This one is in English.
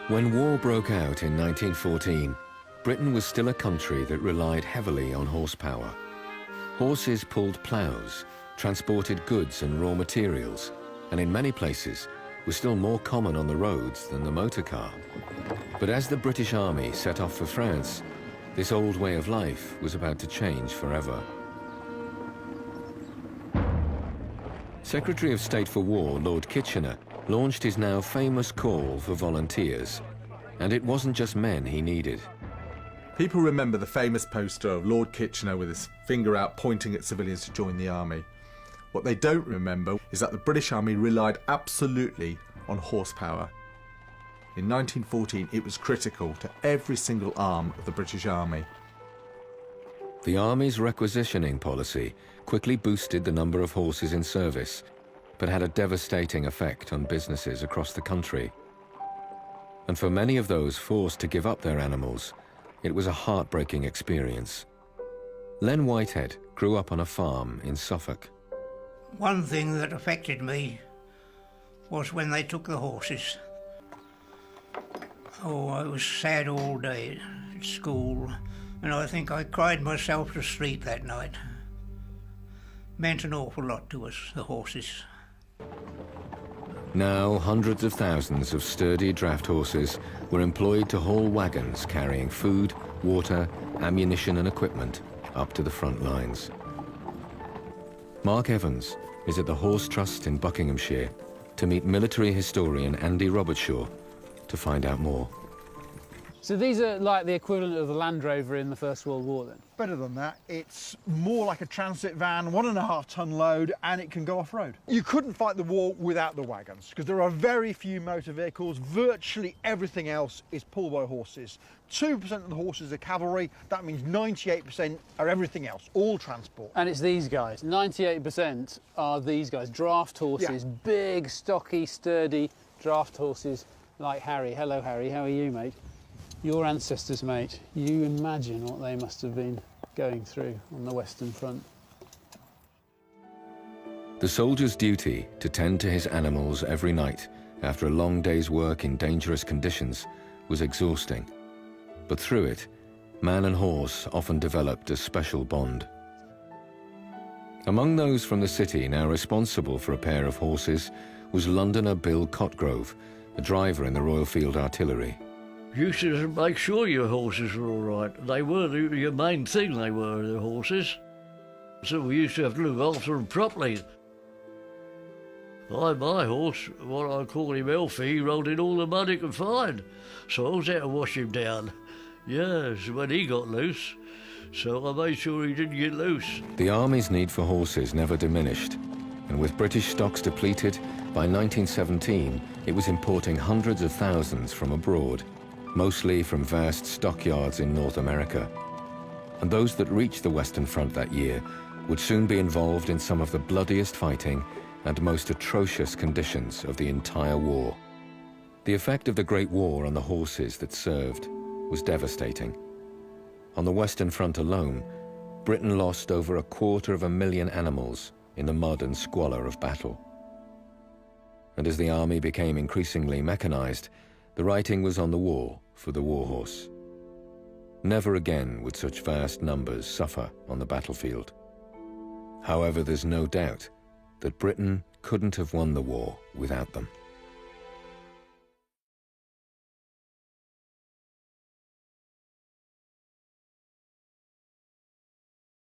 When war broke out in 1914, Britain was still a country that relied heavily on horsepower. Horses pulled ploughs, transported goods and raw materials, and in many places were still more common on the roads than the motor car. But as the British Army set off for France, this old way of life was about to change forever. Secretary of State for War, Lord Kitchener, launched his now famous call for volunteers. And it wasn't just men he needed. People remember the famous poster of Lord Kitchener with his finger out pointing at civilians to join the army. What they don't remember is that the British Army relied absolutely on horsepower. In 1914, it was critical to every single arm of the British Army. The Army's requisitioning policy quickly boosted the number of horses in service, but had a devastating effect on businesses across the country. And for many of those forced to give up their animals, it was a heartbreaking experience. Len Whitehead grew up on a farm in Suffolk. One thing that affected me was when they took the horses. Oh, I was sad all day at school, and I think I cried myself to sleep that night. Meant an awful lot to us, the horses. Now, hundreds of thousands of sturdy draft horses were employed to haul wagons carrying food, water, ammunition and equipment up to the front lines. Mark Evans is at the Horse Trust in Buckinghamshire to meet military historian Andy Robertshaw to find out more. So these are like the equivalent of the Land Rover in the First World War then? Better than that. It's more like a transit van, 1.5 ton load, and it can go off-road. You couldn't fight the war without the wagons, because there are very few motor vehicles. Virtually everything else is pulled by horses. 2% of the horses are cavalry. That means 98% are everything else, all transport. And it's these guys. 98% are these guys, draft horses, Yeah. big, stocky, sturdy draft horses like Harry. Hello, Harry. How are you, mate? Your ancestors, mate, you imagine what they must have been going through on the Western Front. The soldier's duty to tend to his animals every night after a long day's work in dangerous conditions was exhausting. But through it, man and horse often developed a special bond. Among those from the city now responsible for a pair of horses was Londoner Bill Cotgrove, a driver in the Royal Field Artillery. You used to make sure your horses were all right. They were your main thing, they were, the horses. So we used to have to look after them properly. My horse, what I call him Elfie, he rolled in all the mud he could find. So I was there to wash him down. Yes, when he got loose. So I made sure he didn't get loose. The Army's need for horses never diminished, and with British stocks depleted, by 1917 it was importing hundreds of thousands from abroad, mostly from vast stockyards in North America. And those that reached the Western Front that year would soon be involved in some of the bloodiest fighting and most atrocious conditions of the entire war. The effect of the Great War on the horses that served was devastating. On the Western Front alone, Britain lost over 250,000 animals in the mud and squalor of battle. And as the army became increasingly mechanized, the writing was on the wall for the warhorse. Never again would such vast numbers suffer on the battlefield. However, there's no doubt that Britain couldn't have won the war without them.